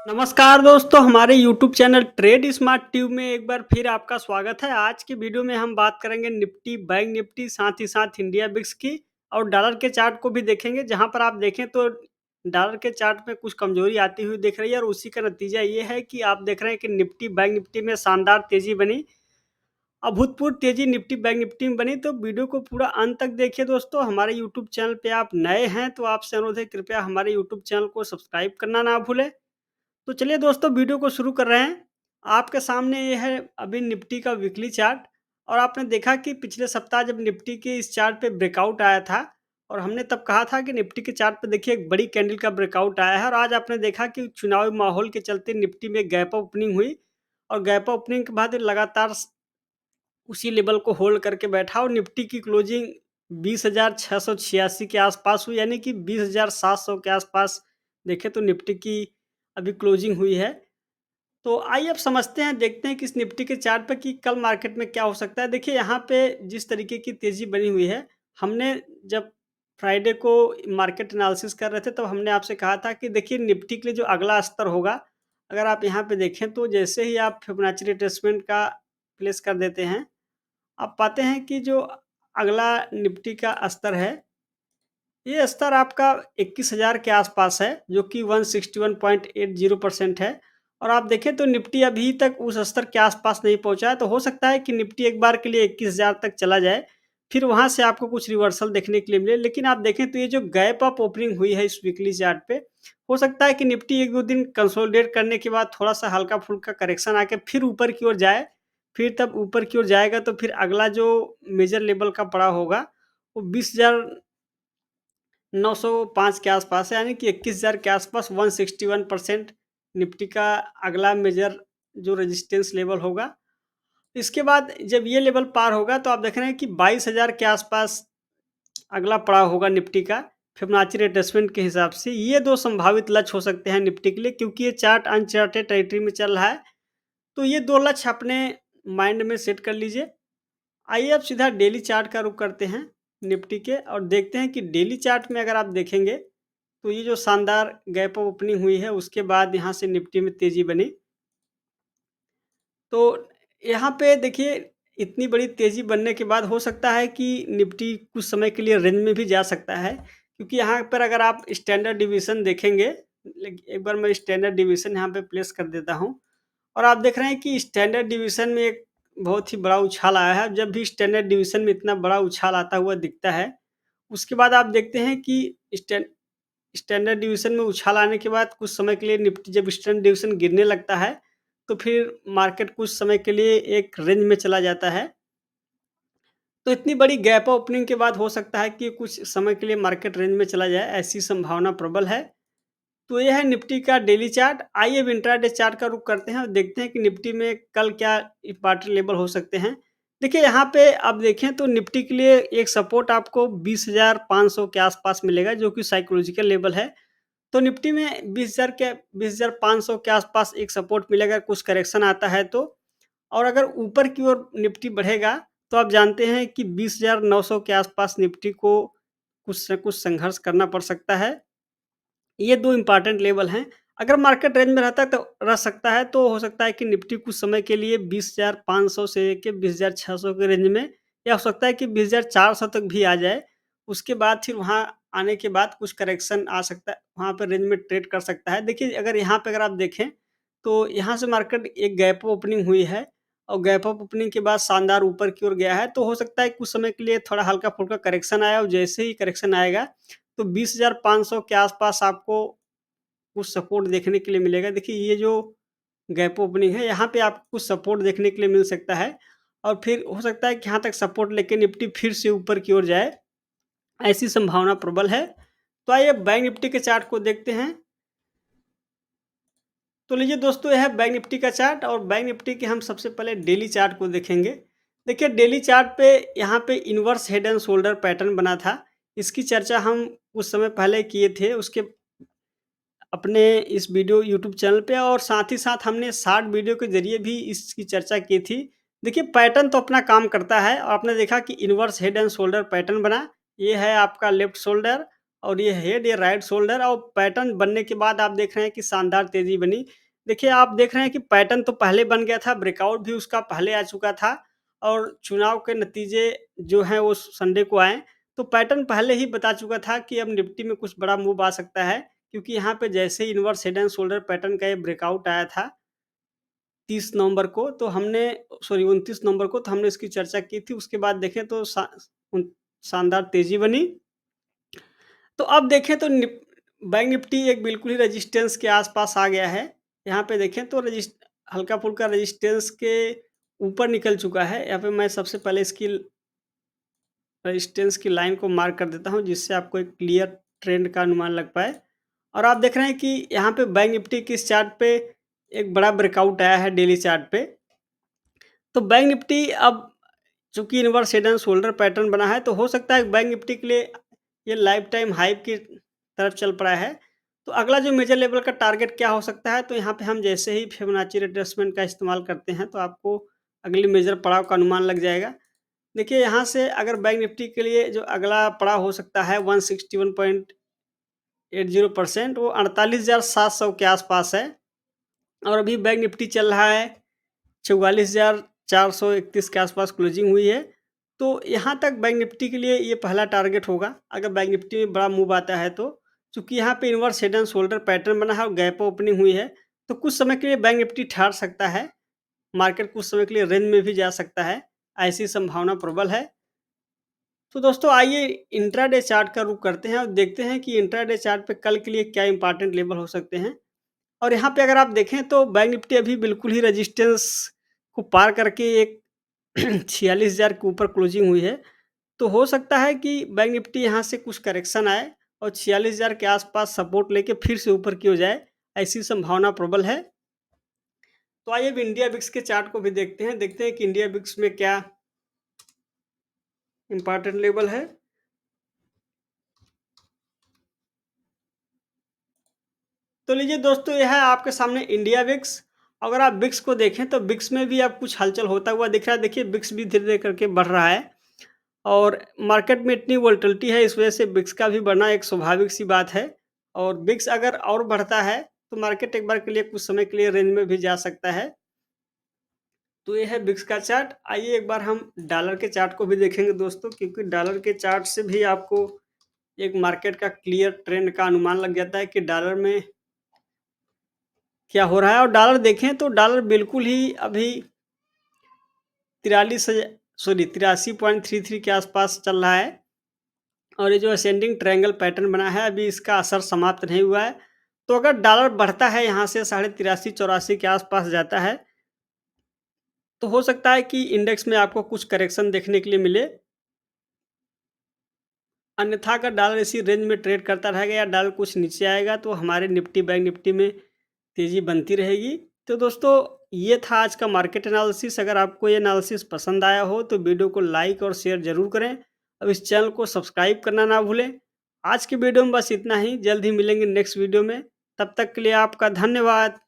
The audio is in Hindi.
नमस्कार दोस्तों, हमारे YouTube channel trade smart tube में एक बार फिर आपका स्वागत है। आज की वीडियो में हम बात करेंगे निफ्टी, बैंक निफ्टी, साथ ही साथ इंडिया बिक्स की और डॉलर के चार्ट को भी देखेंगे। जहां पर आप देखें तो डॉलर के चार्ट में कुछ कमजोरी आती हुई दिख रही है और उसी का नतीजा ये है कि आप देख रहे हैं कि निफ्टी, बैंक निफ्टी में शानदार तेजी बनी। अभूतपूर्व तेजी निफ्टी, बैंक निफ्टी में बनी। तो वीडियो को पूरा अंत तक देखिए दोस्तों। हमारे यूट्यूब चैनल पे आप नए हैं तो आपसे अनुरोध है, कृपया हमारे यूट्यूब चैनल को सब्सक्राइब करना ना भूलें। तो चलिए दोस्तों, वीडियो को शुरू कर रहे हैं। आपके सामने ये है अभी निफ्टी का वीकली चार्ट। और आपने देखा कि पिछले सप्ताह जब निफ्टी के इस चार्ट पे ब्रेकआउट आया था और हमने तब कहा था कि निफ्टी के चार्ट पे देखिए एक बड़ी कैंडल का ब्रेकआउट आया है। और आज आपने देखा कि चुनावी माहौल के चलते निफ्टी में गैप अप ओपनिंग हुई और गैप अप ओपनिंग के बाद लगातार उसी लेवल को होल्ड करके बैठा और निफ्टी की क्लोजिंग 20,686 के आसपास हुई, यानी कि 20,700 के आसपास देखें तो निफ्टी की अभी क्लोजिंग हुई है। तो आइए अब समझते हैं, देखते हैं कि इस निफ्टी के चार्ट पे कि कल मार्केट में क्या हो सकता है। देखिए यहाँ पे जिस तरीके की तेज़ी बनी हुई है, हमने जब फ्राइडे को मार्केट एनालिसिस कर रहे थे तब हमने आपसे कहा था कि देखिए निफ्टी के लिए जो अगला स्तर होगा, अगर आप यहाँ पे देखें तो जैसे ही आप फिबोनाची रिट्रेसमेंट का प्लेस कर देते हैं, आप पाते हैं कि जो अगला निफ्टी का स्तर है, ये स्तर आपका 21,000 के आसपास है, जो कि 161.80% है। और आप देखें तो निफ्टी अभी तक उस स्तर के आसपास नहीं पहुंचा है। तो हो सकता है कि निफ्टी एक बार के लिए 21,000 तक चला जाए, फिर वहां से आपको कुछ रिवर्सल देखने के लिए मिले। लेकिन आप देखें तो ये जो गैप अप ओपनिंग हुई है इस वीकली चार्ट पे, हो सकता है कि निफ्टी एक दो दिन कंसोलिडेट करने के बाद थोड़ा सा हल्का फुल्का करेक्शन आके फिर ऊपर की ओर जाए। फिर तब ऊपर की ओर जाएगा तो फिर अगला जो मेजर लेवल का पड़ा होगा वो 20,905 के आसपास है, यानी कि 21,000 के आसपास 161% निफ्टी का अगला मेजर जो रेजिस्टेंस लेवल होगा। इसके बाद जब ये लेवल पार होगा तो आप देख रहे हैं कि 22,000 के आसपास अगला पड़ाव होगा निफ्टी का, फिबोनाची रिट्रेसमेंट के हिसाब से। ये दो संभावित लक्ष्य हो सकते हैं निफ्टी के लिए, क्योंकि ये चार्ट अनचार्टेड टेरिटरी में चल रहा है। तो ये दो लक्ष्य अपने माइंड में सेट कर लीजिए। आइए अब सीधा डेली चार्ट का रुख करते हैं निफ्टी के और देखते हैं कि डेली चार्ट में अगर आप देखेंगे तो ये जो शानदार गैप अप ओपनिंग हुई है उसके बाद यहाँ से निफ्टी में तेजी बनी। तो यहाँ पे देखिए इतनी बड़ी तेजी बनने के बाद हो सकता है कि निफ्टी कुछ समय के लिए रेंज में भी जा सकता है, क्योंकि यहाँ पर अगर आप स्टैंडर्ड डिवीजन देखेंगे, एक बार मैं स्टैंडर्ड डिवीजन यहाँ पे प्लेस कर देता हूँ और आप देख रहे हैं कि स्टैंडर्ड डिवीजन में एक बहुत ही बड़ा उछाल आया है। जब भी स्टैंडर्ड डिवीजन में इतना बड़ा उछाल आता हुआ दिखता है, उसके बाद आप देखते हैं कि स्टैंडर्ड डिवीजन में उछाल आने के बाद कुछ समय के लिए निफ्टी जब स्टैंडर्ड डिवीजन गिरने लगता है, तो फिर मार्केट कुछ समय के लिए एक रेंज में चला जाता है। तो इतनी बड़ी गैप ओपनिंग के बाद हो सकता है कि कुछ समय के लिए मार्केट रेंज में चला जाए, ऐसी संभावना प्रबल है। तो ये है निफ्टी का डेली चार्ट। आइए अब इंट्राडे चार्ट का रुख करते हैं और देखते हैं कि निफ्टी में कल क्या इंपॉर्टेंट लेवल हो सकते हैं। देखिए यहाँ पे आप देखें तो निफ्टी के लिए एक सपोर्ट आपको 20,500 के आसपास मिलेगा, जो कि साइकोलॉजिकल लेवल है। तो निफ्टी में 20,500 के आसपास एक सपोर्ट मिलेगा, कुछ करेक्शन आता है तो। और अगर ऊपर की ओर निफ्टी बढ़ेगा तो आप जानते हैं कि 20,900 के आसपास निफ्टी को कुछ न कुछ संघर्ष करना पड़ सकता है। ये 2 इम्पोर्टेंट लेवल हैं। अगर मार्केट रेंज में रहता है तो रह सकता है, तो हो सकता है कि निफ्टी कुछ समय के लिए 20,500 से लेके 20,600 के रेंज में, या हो सकता है कि 20,400 तक भी आ जाए। उसके बाद फिर वहाँ आने के बाद कुछ करेक्शन आ सकता है, वहाँ पे रेंज में ट्रेड कर सकता है। देखिए अगर यहाँ पे अगर आप देखें, तो यहाँ से मार्केट एक गैप ओपनिंग हुई है और गैप अप ओपनिंग के बाद शानदार ऊपर की ओर गया है। तो हो सकता है कुछ समय के लिए थोड़ा हल्का-फुल्का करेक्शन आया और जैसे ही करेक्शन आएगा तो 20,500 के आसपास आपको कुछ सपोर्ट देखने के लिए मिलेगा। देखिए ये जो गैप ओपनिंग है, यहाँ पे आपको कुछ सपोर्ट देखने के लिए मिल सकता है और फिर हो सकता है कि यहाँ तक सपोर्ट लेके निफ्टी फिर से ऊपर की ओर जाए, ऐसी संभावना प्रबल है। तो आइए बैंक निफ्टी के चार्ट को देखते हैं। तो लीजिए दोस्तों, यह है बैंक निफ्टी का चार्ट और बैंक निफ्टी के हम सबसे पहले डेली चार्ट को देखेंगे। देखिए डेली चार्ट पे यहाँ पे inverse head and shoulder pattern बना था। इसकी चर्चा हम कुछ समय पहले किए थे उसके अपने इस वीडियो यूट्यूब चैनल पे, और साथ ही साथ हमने शॉर्ट वीडियो के ज़रिए भी इसकी चर्चा की थी। देखिए पैटर्न तो अपना काम करता है और आपने देखा कि inverse head and shoulder pattern बना। ये है आपका लेफ्ट शोल्डर और ये हेड, ये राइट शोल्डर और पैटर्न बनने के बाद आप देख रहे हैं कि शानदार तेज़ी बनी। देखिए, आप देख रहे हैं कि पैटर्न तो पहले बन गया था, ब्रेकआउट भी उसका पहले आ चुका था और चुनाव के नतीजे जो हैं वो संडे को आए, तो पैटर्न पहले ही बता चुका था कि अब निफ्टी में कुछ बड़ा मूव आ सकता है, क्योंकि यहाँ पे जैसे ही inverse head and shoulder pattern का ये ब्रेकआउट आया था 30 नवंबर को, तो हमने सॉरी 29 नवंबर को, तो हमने इसकी चर्चा की थी। उसके बाद देखें तो उन शानदार तेज़ी बनी। तो अब देखें तो बैंक निफ्टी एक बिल्कुल ही रेजिस्टेंस के आसपास आ गया है। यहाँ पे देखें तो हल्का-फुल्का रेजिस्टेंस के ऊपर निकल चुका है। यहाँ पे मैं सबसे पहले इसकी रेजिस्टेंस की लाइन को मार्क कर देता हूँ, जिससे आपको एक क्लियर ट्रेंड का अनुमान लग पाए। और आप देख रहे हैं कि यहाँ पे बैंक निफ्टी की इस चार्ट पे एक बड़ा ब्रेकआउट आया है डेली चार्ट पे। तो बैंक निफ्टी अब चूँकि inverse head and shoulder pattern बना है, तो हो सकता है बैंक निफ्टी के लिए ये लाइफ टाइम हाई की तरफ चल पड़ा है। तो अगला जो मेजर लेवल का टारगेट क्या हो सकता है, तो यहाँ पे हम जैसे ही फिबोनाची रिट्रेसमेंट का इस्तेमाल करते हैं, तो आपको अगली मेजर पड़ाव का अनुमान लग जाएगा। देखिए, यहाँ से अगर बैंक निफ्टी के लिए जो अगला पड़ाव हो सकता है 161.80% वो 48,700 के आसपास है और अभी बैंक निफ्टी चल रहा है 44,431 के आसपास क्लोजिंग हुई है। तो यहाँ तक बैंक निफ्टी के लिए ये पहला टारगेट होगा, अगर बैंक निफ्टी में बड़ा मूव आता है तो। चूँकि यहाँ पे inverse head and shoulder pattern बना है और गैप ओपनिंग हुई है, तो कुछ समय के लिए बैंक निफ्टी ठहर सकता है। मार्केट कुछ समय के लिए रेंज में भी जा सकता है, ऐसी संभावना प्रबल है। तो दोस्तों, आइए इंट्राडे चार्ट का रुख करते हैं और देखते हैं कि इंट्राडे चार्ट पे कल के लिए क्या इंपॉर्टेंट लेवल हो सकते हैं। और यहाँ पे अगर आप देखें तो बैंक निफ्टी अभी बिल्कुल ही रेजिस्टेंस को पार करके एक 46,000 के ऊपर क्लोजिंग हुई है। तो हो सकता है कि बैंक निफ्टी यहाँ से कुछ करेक्शन आए और 46,000 के आसपास सपोर्ट लेके फिर से ऊपर की ओर जाए, ऐसी संभावना प्रबल है। तो आइए अब इंडिया बिक्स के चार्ट को भी देखते हैं कि इंडिया बिक्स में क्या इंपॉर्टेंट लेवल है। तो लीजिए दोस्तों, यह है आपके सामने इंडिया बिक्स। अगर आप बिक्स को देखें तो बिक्स में भी अब कुछ हलचल होता हुआ दिख रहा है। देखिए, बिक्स भी धीरे-धीरे करके बढ़ रहा है और मार्केट में इतनी वोलेटिलिटी है, इस वजह से बिक्स का भी बढ़ना एक स्वाभाविक सी बात है। और बिक्स अगर और बढ़ता है तो मार्केट एक बार के लिए कुछ समय के लिए रेंज में भी जा सकता है। तो ये है बिक्स का चार्ट। आइए एक बार हम डॉलर के चार्ट को भी देखेंगे दोस्तों, क्योंकि डॉलर के चार्ट से भी आपको एक मार्केट का क्लियर ट्रेंड का अनुमान लग जाता है कि डॉलर में क्या हो रहा है। और डॉलर देखें तो डॉलर बिल्कुल ही अभी 83.33 के आसपास चल रहा है और ये जो असेंडिंग ट्रायंगल पैटर्न बना है, अभी इसका असर समाप्त नहीं हुआ है। तो अगर डॉलर बढ़ता है, यहाँ से 83.84 के आसपास जाता है, तो हो सकता है कि इंडेक्स में आपको कुछ करेक्शन देखने के लिए मिले। अन्यथा अगर डॉलर इसी रेंज में ट्रेड करता रहेगा या डॉलर कुछ नीचे आएगा, तो हमारे निफ्टी बैंक निफ्टी में तेज़ी बनती रहेगी। तो दोस्तों, ये था आज का मार्केट एनालिसिस। अगर आपको ये एनालिसिस पसंद आया हो तो वीडियो को लाइक और शेयर ज़रूर करें। अब इस चैनल को सब्सक्राइब करना ना भूलें। आज की वीडियो में बस इतना ही, जल्द ही मिलेंगे नेक्स्ट वीडियो में। तब तक के लिए आपका धन्यवाद।